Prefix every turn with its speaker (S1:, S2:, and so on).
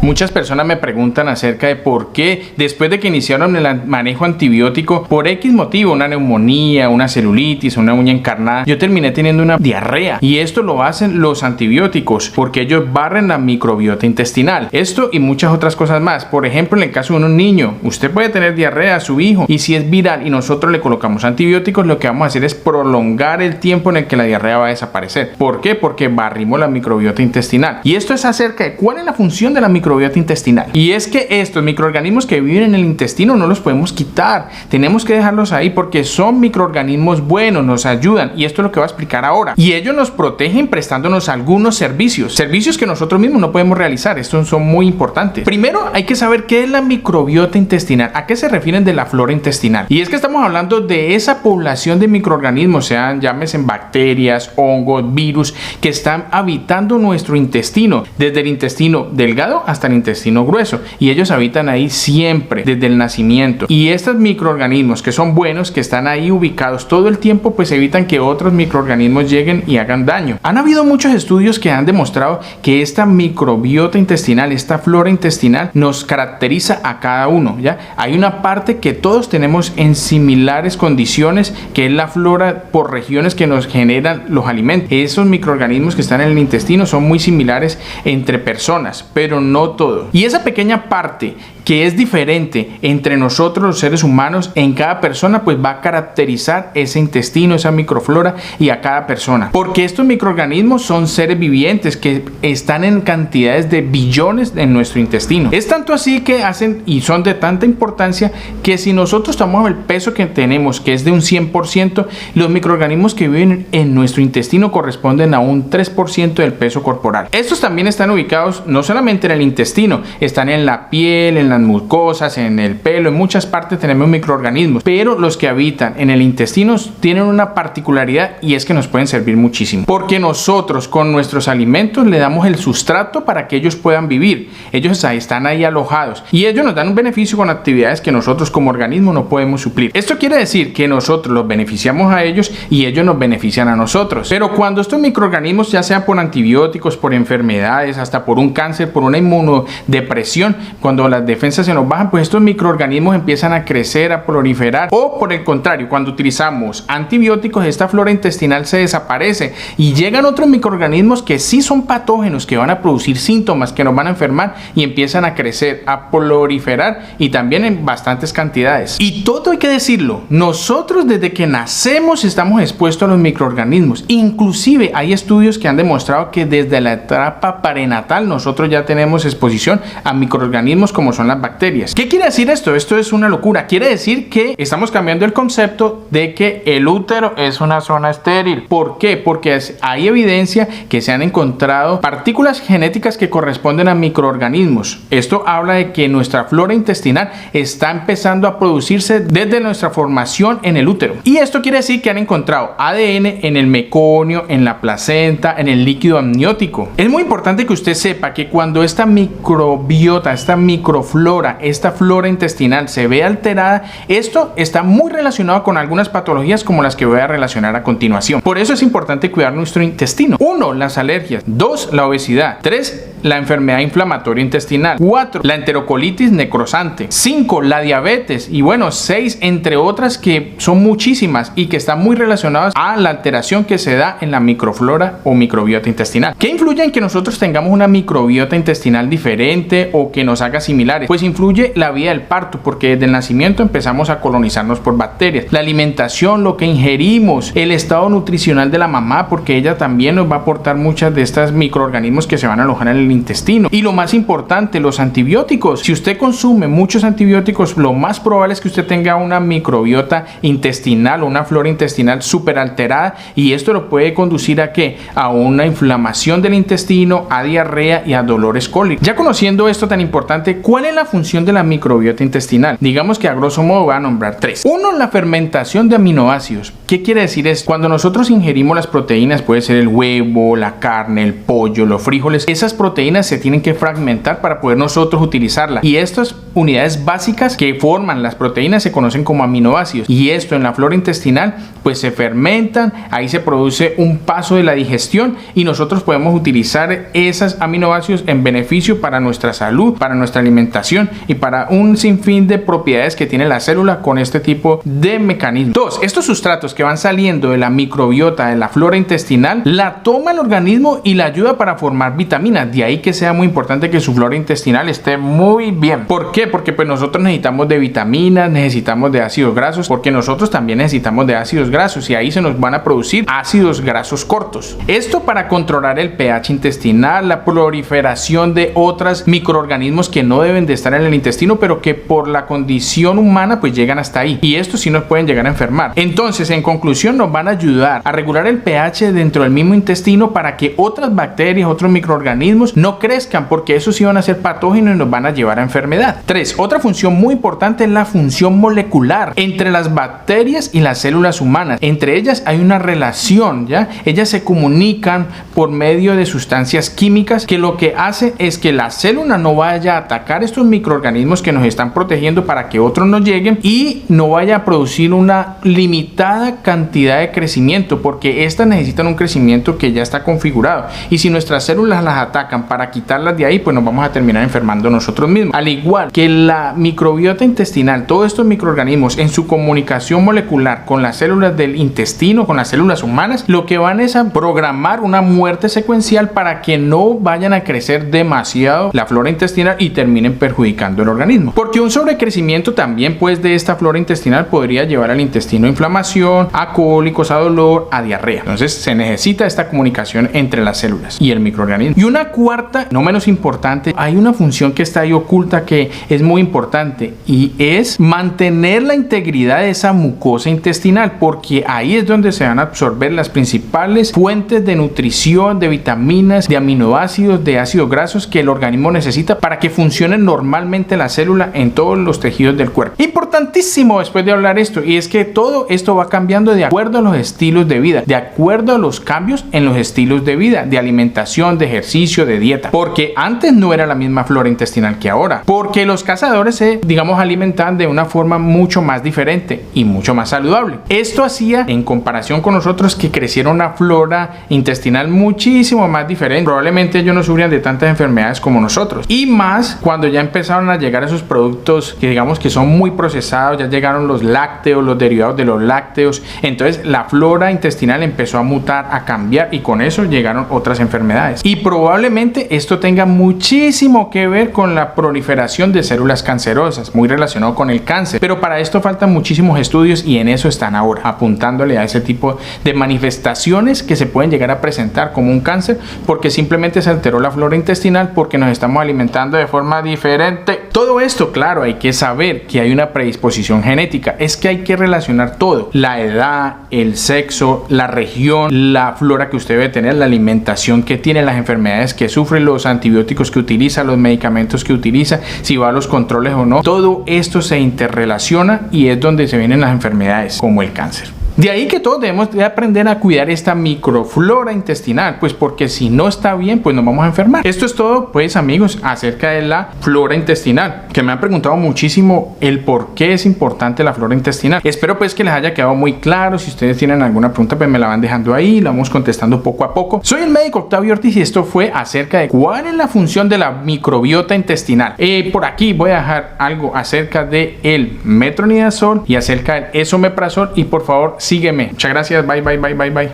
S1: Muchas personas me preguntan acerca de por qué después de que iniciaron el manejo antibiótico, por X motivo, una neumonía, una celulitis, una uña encarnada, yo terminé teniendo una diarrea. Y esto lo hacen los antibióticos porque ellos barren la microbiota intestinal. Esto y muchas otras cosas más. Por ejemplo, en el caso de un niño, usted puede tener diarrea a su hijo y si es viral y nosotros le colocamos antibióticos, lo que vamos a hacer es prolongar el tiempo en el que la diarrea va a desaparecer. ¿Por qué? Porque barrimos la microbiota intestinal. Y esto es acerca de cuál es la función de la microbiota intestinal. Y es que estos microorganismos que viven en el intestino no los podemos quitar. Tenemos que dejarlos ahí porque son microorganismos buenos, nos ayudan. Y esto es lo que voy a explicar ahora. Y ellos nos protegen prestándonos algunos servicios. Servicios que nosotros mismos no podemos realizar. Estos son muy importantes. Primero hay que saber qué es la microbiota intestinal. ¿A qué se refieren de la flora intestinal? Y es que estamos hablando de esa población de microorganismos, sean llámese bacterias, hongos, virus, que están habitando nuestro intestino. Desde el intestino delgado hasta el intestino grueso, y ellos habitan ahí siempre desde el nacimiento. Y estos microorganismos que son buenos, que están ahí ubicados todo el tiempo, pues evitan que otros microorganismos lleguen y hagan daño. Han habido muchos estudios que han demostrado que esta microbiota intestinal, esta flora intestinal, nos caracteriza a cada uno, ¿ya? Hay una parte que todos tenemos en similares condiciones, que es la flora por regiones que nos generan los alimentos. Esos microorganismos que están en el intestino son muy similares entre personas, pero no todo. Y esa pequeña parte que es diferente entre nosotros los seres humanos, en cada persona pues va a caracterizar ese intestino, esa microflora y a cada persona. Porque estos microorganismos son seres vivientes que están en cantidades de billones en nuestro intestino. Es tanto así que hacen y son de tanta importancia que si nosotros tomamos el peso que tenemos, que es de un 100%, los microorganismos que viven en nuestro intestino corresponden a un 3% del peso corporal. Estos también están ubicados no solamente en el intestino, están en la piel, en las mucosas, en el pelo, en muchas partes tenemos microorganismos, pero los que habitan en el intestino tienen una particularidad y es que nos pueden servir muchísimo, porque nosotros con nuestros alimentos le damos el sustrato para que ellos puedan vivir. Ellos están ahí alojados y ellos nos dan un beneficio con actividades que nosotros como organismo no podemos suplir. Esto quiere decir que nosotros los beneficiamos a ellos y ellos nos benefician a nosotros. Pero cuando estos microorganismos, ya sea por antibióticos, por enfermedades, hasta por un cáncer, por una inmunodepresión, cuando las defensas se nos bajan, pues estos microorganismos empiezan a crecer, a proliferar, o por el contrario, cuando utilizamos antibióticos, esta flora intestinal se desaparece y llegan otros microorganismos que sí son patógenos, que van a producir síntomas, que nos van a enfermar y empiezan a crecer, a proliferar y también en bastantes cantidades. Y todo hay que decirlo, nosotros desde que nacemos estamos expuestos a los microorganismos. Inclusive hay estudios que han demostrado que desde la etapa prenatal nosotros ya tenemos exposición a microorganismos como son las bacterias. ¿Qué quiere decir esto? Esto es una locura. Quiere decir que estamos cambiando el concepto de que el útero es una zona estéril. ¿Por qué? Porque hay evidencia que se han encontrado partículas genéticas que corresponden a microorganismos. Esto habla de que nuestra flora intestinal está empezando a producirse desde nuestra formación en el útero. Y esto quiere decir que han encontrado ADN en el meconio, en la placenta, en el líquido amniótico. Es muy importante que usted sepa que cuando esta microbiota, esta microflora, esta flora intestinal se ve alterada, esto está muy relacionado con algunas patologías como las que voy a relacionar a continuación. Por eso es importante cuidar nuestro intestino. 1. Las alergias. 2. La obesidad. 3. La enfermedad inflamatoria intestinal. 4. La enterocolitis necrosante. 5. La diabetes. Y bueno, 6. Entre otras que son muchísimas y que están muy relacionadas a la alteración que se da en la microflora o microbiota intestinal. ¿Qué influye en que nosotros tengamos una microbiota intestinal diferente o que nos haga similares? Pues influye la vía del parto, porque desde el nacimiento empezamos a colonizarnos por bacterias. La alimentación, lo que ingerimos, el estado nutricional de la mamá, porque ella también nos va a aportar muchas de estas microorganismos que se van a alojar en el intestino. Y lo más importante, los antibióticos. Si usted consume muchos antibióticos, lo más probable es que usted tenga una microbiota intestinal o una flora intestinal súper alterada, y esto lo puede conducir a ¿qué? A una inflamación del intestino, a diarrea y a dolores cólicos. Ya conociendo esto tan importante, ¿cuál es la función de la microbiota intestinal? Digamos que a grosso modo voy a nombrar 3. 1. La fermentación de aminoácidos. ¿Qué quiere decir esto? Cuando nosotros ingerimos las proteínas, puede ser el huevo, la carne, el pollo, los frijoles, esas proteínas se tienen que fragmentar para poder nosotros utilizarlas. Y estas unidades básicas que forman las proteínas se conocen como aminoácidos. Y esto en la flora intestinal pues se fermentan, ahí se produce un paso de la digestión y nosotros podemos utilizar esos aminoácidos en beneficio para nuestra salud, para nuestra alimentación y para un sinfín de propiedades que tiene la célula con este tipo de mecanismos. 2. Estos sustratos que van saliendo de la microbiota de la flora intestinal la toma el organismo y la ayuda para formar vitaminas. De ahí que sea muy importante que su flora intestinal esté muy bien. ¿Por qué? Porque pues nosotros necesitamos de vitaminas, necesitamos de ácidos grasos, porque nosotros también necesitamos de ácidos grasos y ahí se nos van a producir ácidos grasos cortos. Esto para controlar el pH intestinal, la proliferación de otros microorganismos que no deben de estar en el intestino, pero que por la condición humana pues llegan hasta ahí. Y estos sí nos pueden llegar a enfermar. Entonces, en conclusión, nos van a ayudar a regular el pH dentro del mismo intestino para que otras bacterias, otros microorganismos no crezcan, porque esos sí van a ser patógenos y nos van a llevar a enfermedad. 3. Otra función muy importante es la función molecular entre las bacterias y las células humanas. Entre ellas hay una relación, ¿ya? Ellas se comunican por medio de sustancias químicas que lo que hace es que la célula no vaya a atacar estos microorganismos que nos están protegiendo para que otros no lleguen y no vaya a producir una limitada cantidad de crecimiento, porque estas necesitan un crecimiento que ya está configurado y si nuestras células las atacan para quitarlas de ahí, pues nos vamos a terminar enfermando nosotros mismos. Al igual que la microbiota intestinal, todos estos microorganismos en su comunicación molecular con las células del intestino, con las células humanas, lo que van es a programar una muerte secuencial para que no vayan a crecer demasiado la flora intestinal y terminen perjudicando el organismo. Porque un sobrecrecimiento también pues de esta flora intestinal podría llevar al intestino a inflamación, a cólicos, a dolor, a diarrea. Entonces se necesita esta comunicación entre las células y el microorganismo. Y una cuarta, no menos importante, hay una función que está ahí oculta que es muy importante y es mantener la integridad de esa mucosa intestinal, porque ahí es donde se van a absorber las principales fuentes de nutrición, de vitaminas, de aminoácidos, de ácidos grasos que el organismo necesita para que funcione normalmente la célula en todos los tejidos del cuerpo. Importantísimo después de hablar esto, y es que todo esto va cambiando de acuerdo a los estilos de vida, de acuerdo a los cambios en los estilos de vida, de alimentación, de ejercicio, de dieta, porque antes no era la misma flora intestinal que ahora, porque los cazadores se, digamos, alimentaban de una forma mucho más diferente y mucho más saludable. Esto hacía, en comparación con nosotros, que creciera una flora intestinal muchísimo más diferente. Probablemente ellos no sufrían de tantas enfermedades como nosotros, y más cuando ya empezaron a llegar esos productos que digamos que son muy procesados, ya llegaron los lácteos, los derivados de los lácteos, entonces la flora intestinal empezó a mutar, a cambiar, y con eso llegaron otras enfermedades. Y probablemente esto tenga muchísimo que ver con la proliferación de células cancerosas, muy relacionado con el cáncer, pero para esto faltan muchísimos estudios y en eso están ahora, apuntándole a ese tipo de manifestaciones que se pueden llegar a presentar como un cáncer, porque simplemente se alteró la flora intestinal porque nos estamos alimentando de forma diferente. Todo esto, claro, hay que saber que hay una predisposición genética, es que hay que relacionar todo: la edad, el sexo, la región, la flora que usted debe tener, la alimentación que tiene, las enfermedades que sufre, los antibióticos que utiliza, los medicamentos que utiliza, si va a los controles o no. Todo esto se interrelaciona y es donde se vienen las enfermedades como el cáncer. De ahí que todos debemos de aprender a cuidar esta microflora intestinal, pues porque si no está bien, pues nos vamos a enfermar. Esto es todo, pues amigos, acerca de la flora intestinal, que me han preguntado muchísimo el por qué es importante la flora intestinal. Espero pues que les haya quedado muy claro. Si ustedes tienen alguna pregunta, pues me la van dejando ahí, la vamos contestando poco a poco. Soy el médico Octavio Ortiz y esto fue acerca de cuál es la función de la microbiota intestinal. Por aquí voy a dejar algo acerca de el metronidazol y acerca del esomeprazol, y por favor sígueme. Muchas gracias. Bye, bye, bye, bye, bye.